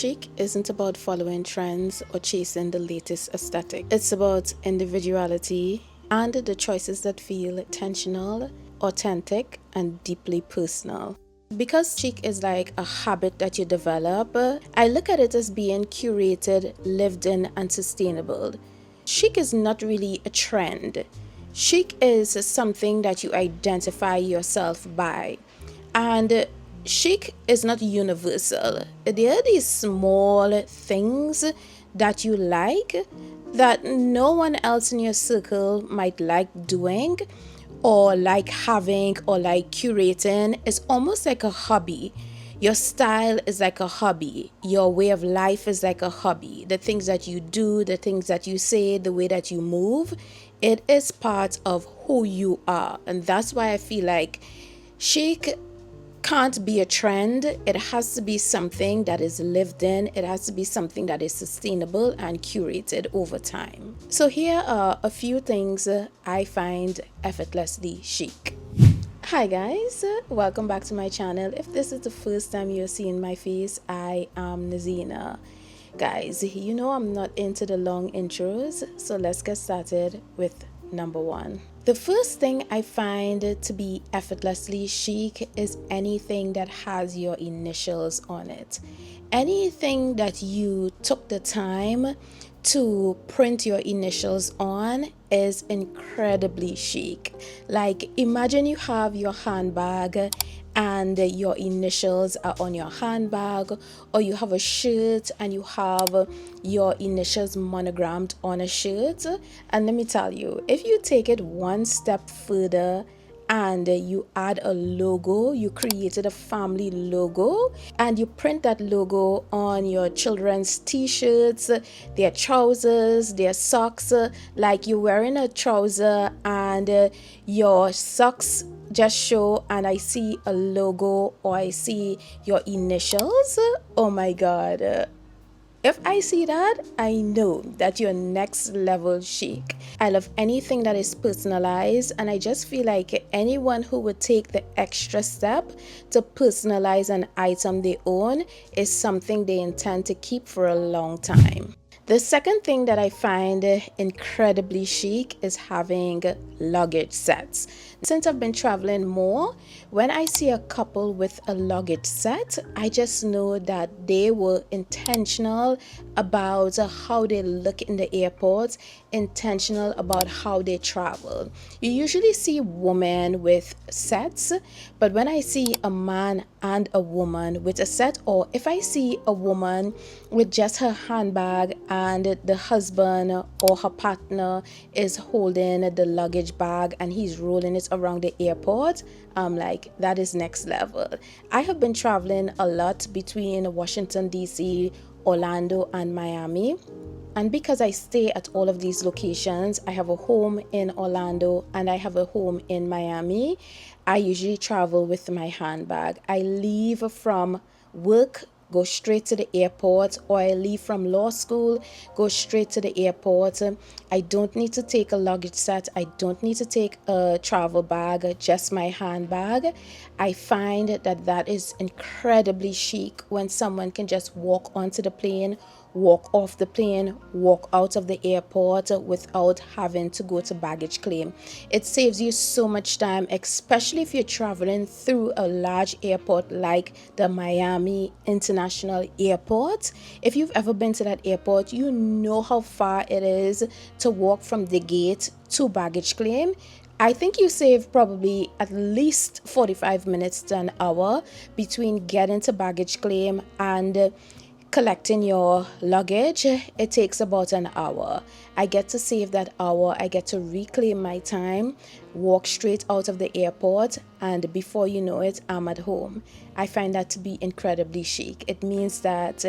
Chic isn't about following trends or chasing the latest aesthetic. It's about individuality and the choices that feel intentional, authentic, and deeply personal. Because chic is like a habit that you develop, I look at it as being curated, lived in, and sustainable. Chic is not really a trend. Chic is something that you identify yourself by. And chic is not universal. There are these small things that you like that no one else in your circle might like doing or like having or like curating. It's almost like a hobby. Your style is like a hobby. Your way of life is like a hobby. The things that you do, the things that you say, the way that you move, it is part of who you are. And that's why I feel like chic can't be a trend. It has to be something that is lived in. It has to be something that is sustainable and curated over time. So here are a few things I find effortlessly chic. Hi guys, welcome back to my channel. If this is the first time you're seeing my face, I am Nazina. Guys, you know I'm not into the long intros, so let's get started with number one. The first thing I find to be effortlessly chic is anything that has your initials on it. Anything that you took the time to print your initials on is incredibly chic. Like, imagine you have your handbag and your initials are on your handbag, or you have a shirt and you have your initials monogrammed on a shirt. And let me tell you, if you take it one step further and you add a logo, you created a family logo, and you print that logo on your children's t-shirts, their trousers, their socks, like you're wearing a trouser and your socks just show and I see a logo or I see your initials. Oh my god. If I see that, I know that you're next level chic. I love anything that is personalized, and I just feel like anyone who would take the extra step to personalize an item they own is something they intend to keep for a long time. The second thing that I find incredibly chic is having luggage sets. Since I've been traveling more, when I see a couple with a luggage set, I just know that they were intentional about how they look in the airport, intentional about how they travel. You usually see women with sets, but when I see a man and a woman with a set, or if I see a woman with just her handbag and the husband or her partner is holding the luggage bag and he's rolling it around the airport, I'm like, that is next level. I have been traveling a lot between Washington DC, Orlando, and Miami. And because I stay at all of these locations, I have a home in Orlando and I have a home in Miami. I usually travel with my handbag. I leave from work, go straight to the airport, or I leave from law school, go straight to the airport. I don't need to take a luggage set. I don't need to take a travel bag, just my handbag. I find that that is incredibly chic when someone can just walk onto the plane, walk off the plane, walk out of the airport without having to go to baggage claim. It saves you so much time, especially if you're traveling through a large airport like the Miami International Airport. If you've ever been to that airport, you know how far it is to walk from the gate to baggage claim. I think you save probably at least 45 minutes to an hour between getting to baggage claim and collecting your luggage. It takes about an hour. I get to save that hour. I get to reclaim my time, walk straight out of the airport, and before you know it, I'm at home. I find that to be incredibly chic. It means that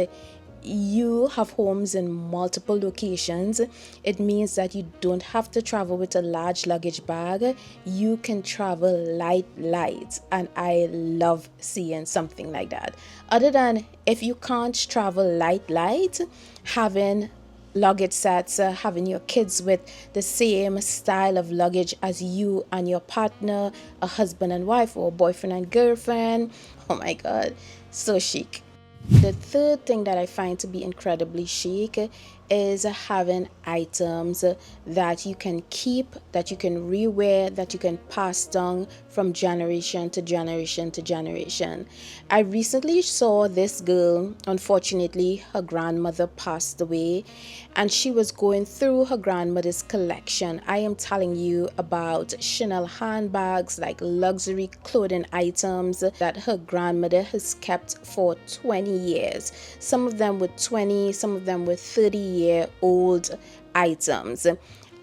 you have homes in multiple locations. It means that you don't have to travel with a large luggage bag. You can travel light, and I love seeing something like that. Other than if you can't travel light, having luggage sets, having your kids with the same style of luggage as you and your partner, a husband and wife or boyfriend and girlfriend. Oh my god, so chic. The third thing that I find to be incredibly chic is having items that you can keep, that you can rewear, that you can pass down from generation to generation to generation. I recently saw this girl. Unfortunately, her grandmother passed away, and she was going through her grandmother's collection. I am telling you about Chanel handbags, like luxury clothing items that her grandmother has kept for 20 years. Some of them were 20, some of them were 30-year-old items,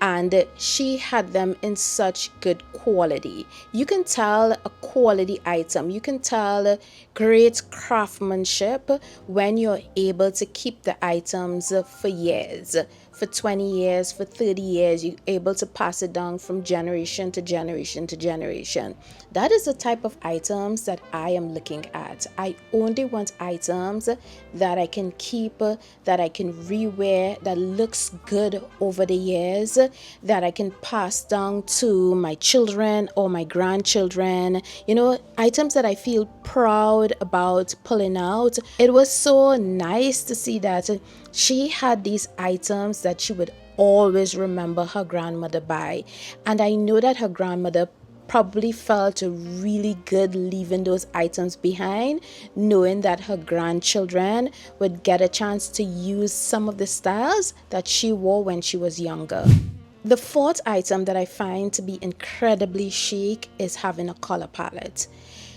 and she had them in such good quality. You can tell a quality item, you can tell great craftsmanship when you're able to keep the items for years, for 20 years, for 30 years. You're able to pass it down from generation to generation to generation. That is the type of items that I am looking at. I only want items that I can keep, that I can rewear, that looks good over the years, that I can pass down to my children or my grandchildren. You know, items that I feel proud about pulling out. It was so nice to see that she had these items that she would always remember her grandmother by. And I know that her grandmother probably felt really good leaving those items behind, knowing that her grandchildren would get a chance to use some of the styles that she wore when she was younger. The fourth item that I find to be incredibly chic is having a color palette.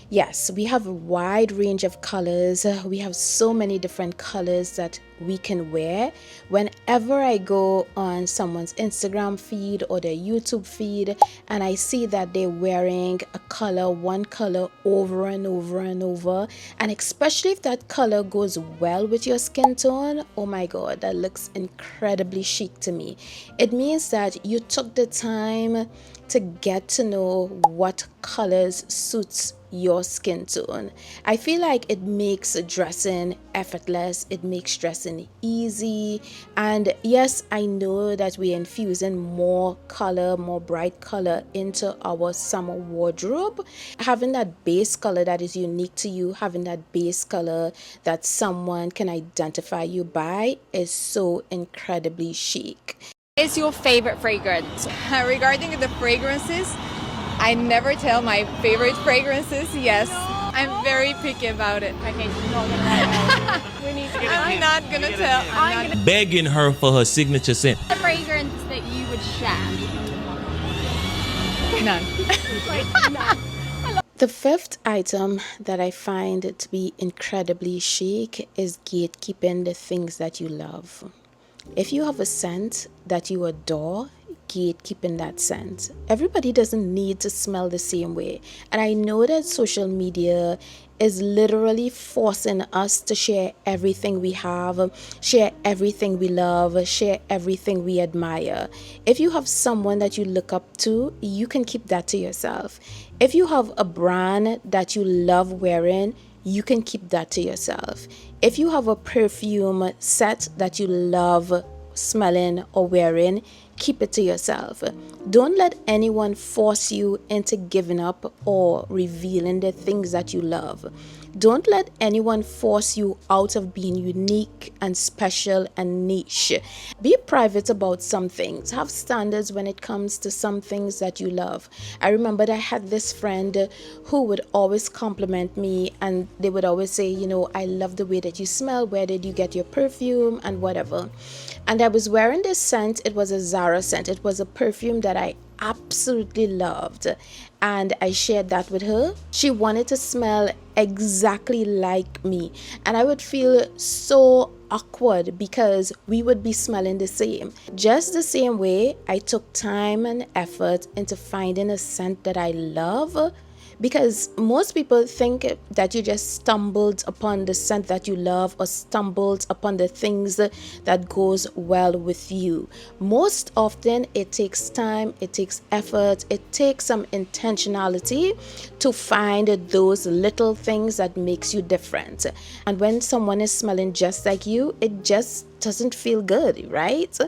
Yes, we have a wide range of colors. We have so many different colors that we can wear. Whenever I go on someone's Instagram feed or their YouTube feed and I see that they're wearing a color, one color over and over and over, and especially if that color goes well with your skin tone, oh my God, that looks incredibly chic to me. It means that you took the time to get to know what colors suits your skin tone. I feel like it makes dressing effortless, it makes dressing easy. And yes, I know that we're infusing more color, more bright color into our summer wardrobe. Having that base color that is unique to you, having that base color that someone can identify you by is so incredibly chic. Is your favorite fragrance? Regarding the fragrances, I never tell my favorite fragrances. Yes, I'm very picky about it. Okay, she's not gonna write it. We need to I'm not gonna tell. I'm not Begging her for her signature scent. The fragrance that you would share. none. The fifth item that I find to be incredibly chic is gatekeeping the things that you love. If you have a scent that you adore, gatekeeping that scent. Everybody doesn't need to smell the same way. And I know that social media is literally forcing us to share everything we have, share everything we love, share everything we admire. If you have someone that you look up to, you can keep that to yourself. If you have a brand that you love wearing, you can keep that to yourself. If you have a perfume set that you love smelling or wearing, keep it to yourself. Don't let anyone force you into giving up or revealing the things that you love. Don't let anyone force you out of being unique and special and niche. Be private about some things. Have standards when it comes to some things that you love. I remember that I had this friend who would always compliment me, and they would always say, you know, I love the way that you smell. Where did you get your perfume and whatever? And I was wearing this scent. It was a Zara scent. It was a perfume that I absolutely loved, and I shared that with her. She wanted to smell exactly like me, and I would feel so awkward because we would be smelling the same. Just the same way, I took time and effort into finding a scent that I love, because most people think that you just stumbled upon the scent that you love or stumbled upon the things that goes well with you. Most often it takes time, it takes effort, it takes some intentionality to find those little things that makes you different. And when someone is smelling just like you, it just doesn't feel good, right?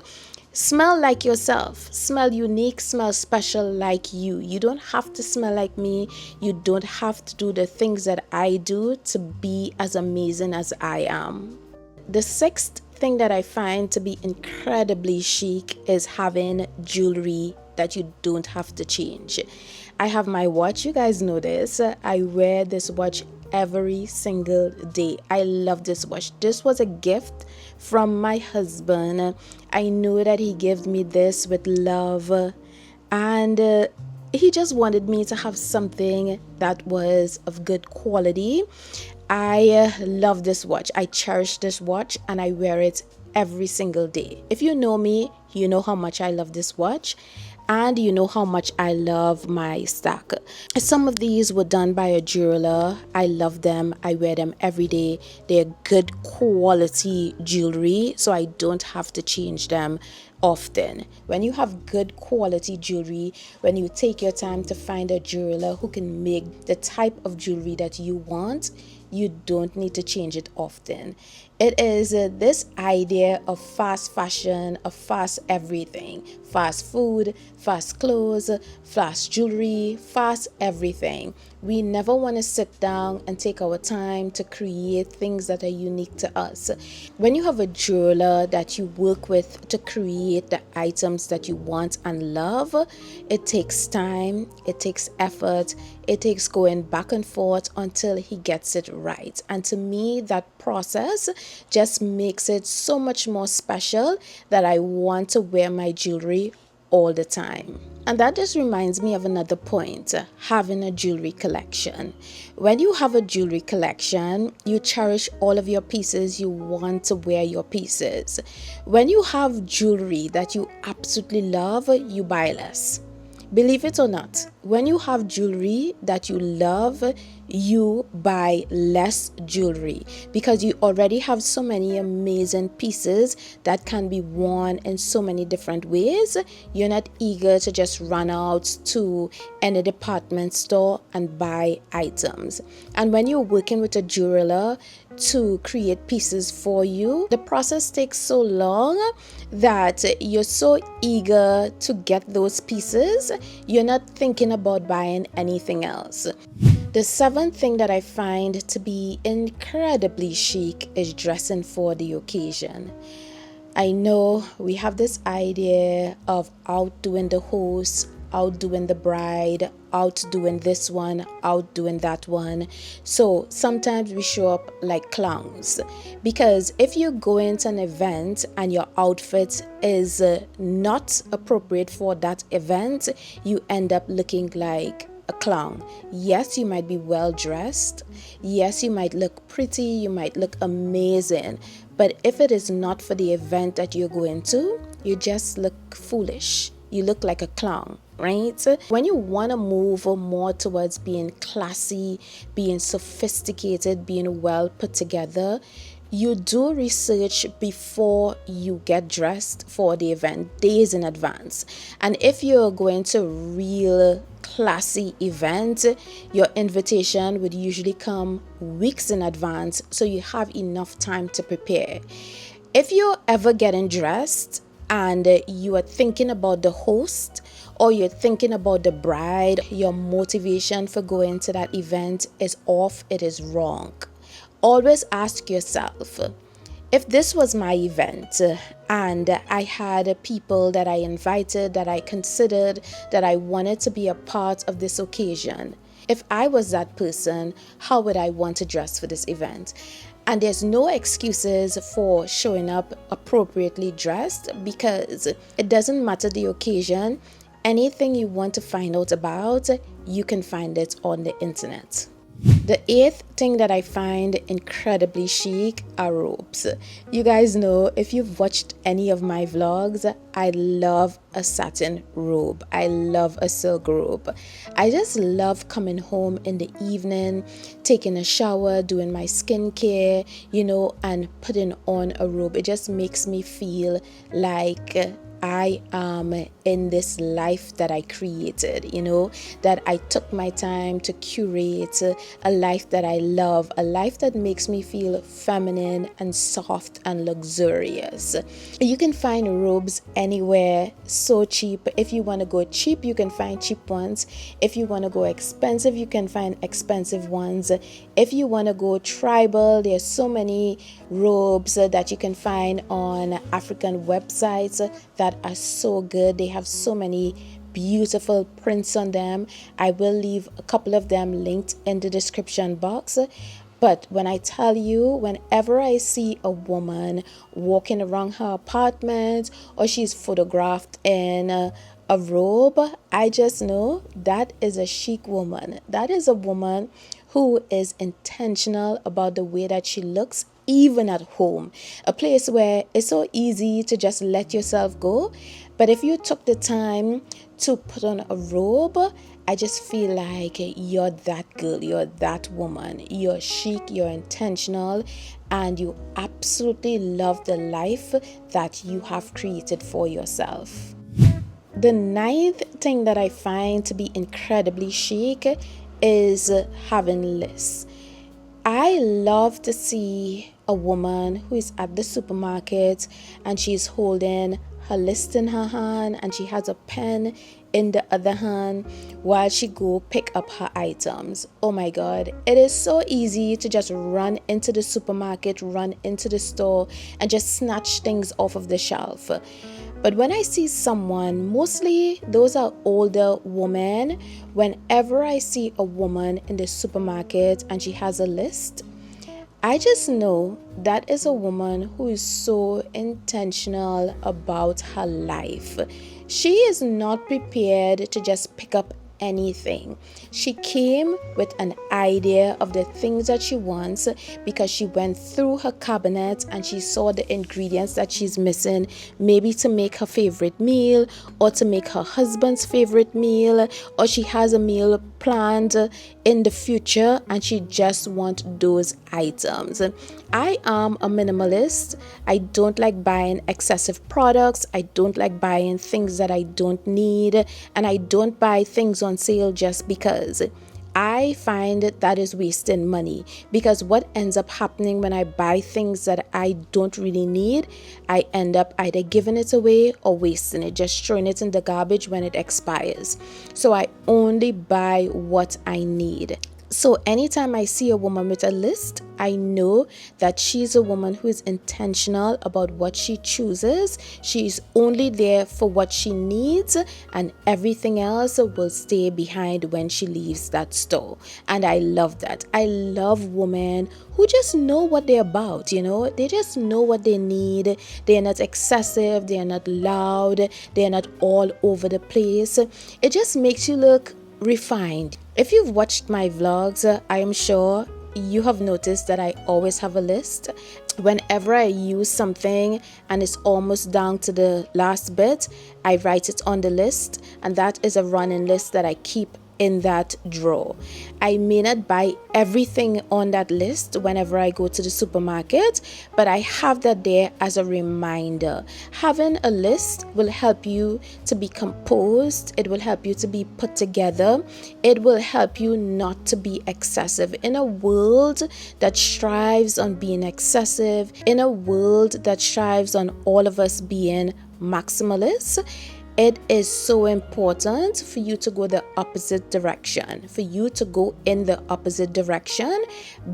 Smell like yourself. Smell unique, smell special like you. You don't have to smell like me. You don't have to do the things that I do to be as amazing as I am. The sixth thing that I find to be incredibly chic is having jewelry that you don't have to change. I have my watch. You guys know this. I wear this watch every single day. I love this watch. This was a gift from my husband. I know that he gave me this with love, and he just wanted me to have something that was of good quality. I love this watch. I cherish this watch and I wear it every single day. If you know me, you know how much I love this watch, and you know how much I love my stack. Some of these were done by a jeweler. I love them. I wear them every day. They're good quality jewelry, so I don't have to change them often. When you have good quality jewelry, when you take your time to find a jeweler who can make the type of jewelry that you want, you don't need to change it often. It is this idea of fast fashion, of fast everything, fast food, fast clothes, fast jewelry, fast everything. We never want to sit down and take our time to create things that are unique to us. When you have a jeweler that you work with to create the items that you want and love, it takes time, it takes effort, it takes going back and forth until he gets it right. And to me, that process just makes it so much more special that I want to wear my jewelry all the time. And that just reminds me of another point, having a jewelry collection. When you have a jewelry collection, you cherish all of your pieces, you want to wear your pieces. When you have jewelry that you absolutely love, you buy less. Believe it or not, when you have jewelry that you love, you buy less jewelry because you already have so many amazing pieces that can be worn in so many different ways. You're not eager to just run out to any department store and buy items. And when you're working with a jeweler to create pieces for you, the process takes so long that you're so eager to get those pieces, you're not thinking about buying anything else. The seventh thing that I find to be incredibly chic is dressing for the occasion. I know we have this idea of outdoing the host, outdoing the bride, outdoing this one, outdoing that one. So sometimes we show up like clowns, because if you go into an event and your outfit is not appropriate for that event, you end up looking like a clown. Yes, you might be well dressed. Yes, you might look pretty. You might look amazing. But if it is not for the event that you're going to, you just look foolish. You look like a clown, right? When you want to move more towards being classy, being sophisticated, being well put together, you do research before you get dressed for the event, days in advance. And if you're going to a real classy event, your invitation would usually come weeks in advance, so you have enough time to prepare. If you're ever getting dressed and you are thinking about the host or you're thinking about the bride, your motivation for going to that event is off, it is wrong. Always ask yourself, if this was my event and I had people that I invited, that I considered, that I wanted to be a part of this occasion, if I was that person, how would I want to dress for this event? And there's no excuses for showing up appropriately dressed, because it doesn't matter the occasion. Anything you want to find out about, you can find it on the internet. The eighth thing that I find incredibly chic are robes. You guys know, if you've watched any of my vlogs, I love a satin robe. I love a silk robe. I just love coming home in the evening, taking a shower, doing my skincare, and putting on a robe. It just makes me feel like I am in this life that I created, that I took my time to curate a life that I love, a life that makes me feel feminine and soft and luxurious. You can find robes anywhere, so cheap. If you want to go cheap, you can find cheap ones. If you want to go expensive, you can find expensive ones. If you want to go tribal, there's so many robes that you can find on African websites that are so good. They have so many beautiful prints on them. I will leave a couple of them linked in the description box. But when I tell you, whenever I see a woman walking around her apartment or she's photographed in a robe, I just know that is a chic woman. That is a woman who is intentional about the way that she looks, even at home. A place where it's so easy to just let yourself go. But if you took the time to put on a robe, I just feel like you're that girl, you're that woman. You're chic, you're intentional, and you absolutely love the life that you have created for yourself. The ninth thing that I find to be incredibly chic is having lists. I love to see a woman who is at the supermarket and she's holding her list in her hand and she has a pen in the other hand while she go pick up her items. Oh my God, it is so easy to just run into the supermarket, run into the store and just snatch things off of the shelf. But when I see someone, mostly those are older women, whenever I see a woman in the supermarket and she has a list, I just know that is a woman who is so intentional about her life. She is not prepared to just pick up anything. She came with an idea of the things that she wants because she went through her cabinet and she saw the ingredients that she's missing, maybe to make her favorite meal or to make her husband's favorite meal, or she has a meal planned in the future and she just wants those items. I am a minimalist. I don't like buying excessive products. I don't like buying things that I don't need, and I don't buy things on sale just because. I find that is wasting money, because what ends up happening when I buy things that I don't really need, I end up either giving it away or wasting it, just throwing it in the garbage when it expires. So I only buy what I need. So anytime I see a woman with a list, I know that she's a woman who is intentional about what she chooses. She's only there for what she needs, and everything else will stay behind when she leaves that store. And I love that. I love women who just know what they're about, They just know what they need. They're not excessive. They're not loud. They're not all over the place. It just makes you look refined. If you've watched my vlogs, I am sure you have noticed that I always have a list. Whenever I use something and it's almost down to the last bit, I write it on the list, and that is a running list that I keep in that drawer. I may not buy everything on that list whenever I go to the supermarket, but I have that there as a reminder. Having a list will help you to be composed. It will help you to be put together. It will help you not to be excessive. In a world that strives on being excessive, in a world that strives on all of us being maximalists, it is so important for you to go the opposite direction, for you to go in the opposite direction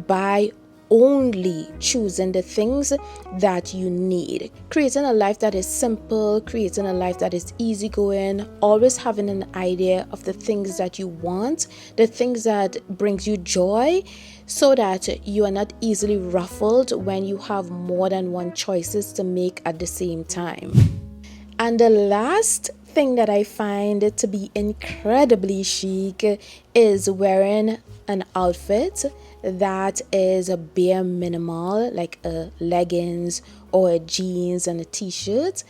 by only choosing the things that you need. Creating a life that is simple, creating a life that is easygoing, always having an idea of the things that you want, the things that brings you joy, so that you are not easily ruffled when you have more than one choices to make at the same time. And the last thing that I find to be incredibly chic is wearing an outfit that is a bare minimal, like a leggings or a jeans and a t-shirt,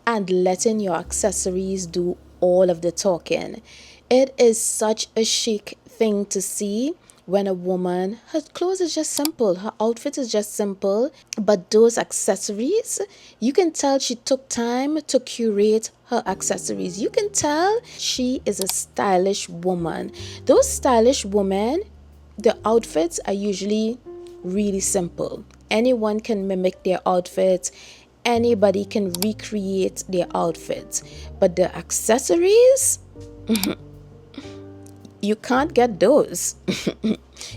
and letting your accessories do all of the talking. It is such a chic thing to see when a woman, her clothes is just simple, her outfit is just simple, but those accessories, you can tell she took time to curate her accessories. You can tell she is a stylish woman. Those stylish women, the outfits are usually really simple. Anyone can mimic their outfits. Anybody can recreate their outfits. But the accessories, you can't get those.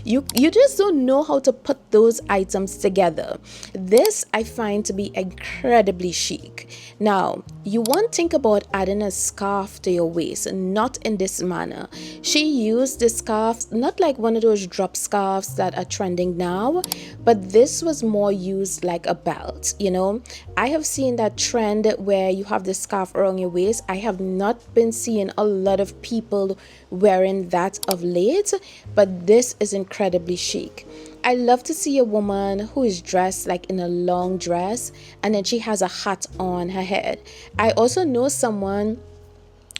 You just don't know how to put those items together. This I find to be incredibly chic. Now, you won't think about adding a scarf to your waist, not in this manner. She used the scarf, not like one of those drop scarves that are trending now, but this was more used like a belt, you know. I have seen that trend where you have the scarf around your waist. I have not been seeing a lot of people wearing that of late, but this is incredibly chic. I love to see a woman who is dressed like in a long dress and then she has a hat on her head. I also know someone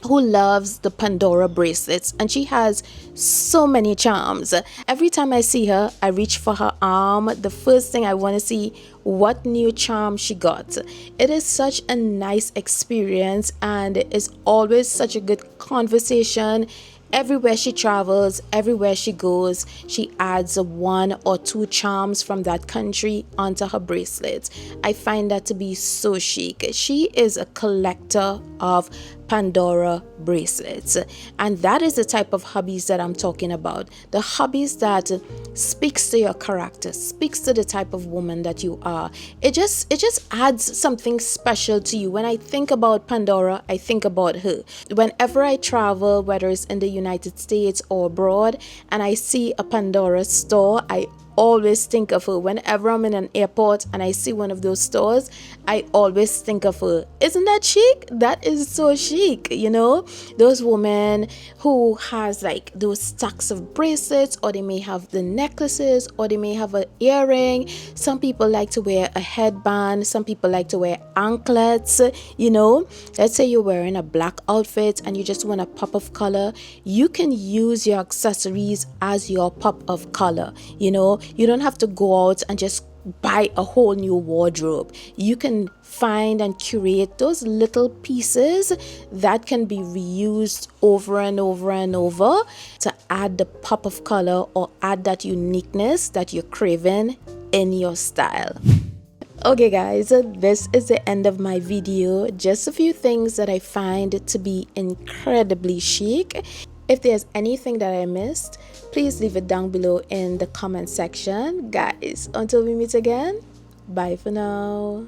who loves the Pandora bracelets and she has so many charms. Every time I see her, I reach for her arm. The first thing I want to see what new charm she got. It is such a nice experience and it's always such a good conversation. Everywhere she travels, everywhere she goes, she adds one or two charms from that country onto her bracelets. I find that to be so chic. She is a collector of Pandora bracelets, and that is the type of hobbies that I'm talking about. The hobbies that speaks to your character, speaks to the type of woman that you are. It just adds something special to you. When I think about Pandora, I think about her. Whenever I travel, whether it's in the United States or abroad, and I see a Pandora store, I always think of her. Whenever I'm in an airport and I see one of those stores, I always think of her. Isn't that chic? That is so chic, you know? Those women who has like those stacks of bracelets, or they may have the necklaces, or they may have an earring. Some people like to wear a headband. Some people like to wear anklets, you know? Let's say you're wearing a black outfit and you just want a pop of color. You can use your accessories as your pop of color, you know? You don't have to go out and just buy a whole new wardrobe. You can find and curate those little pieces that can be reused over and over and over to add the pop of color or add that uniqueness that you're craving in your style. Okay guys, this is the end of my video. Just a few things that I find to be incredibly chic. If there's anything that I missed, please leave it down below in the comment section. Guys, until we meet again, bye for now.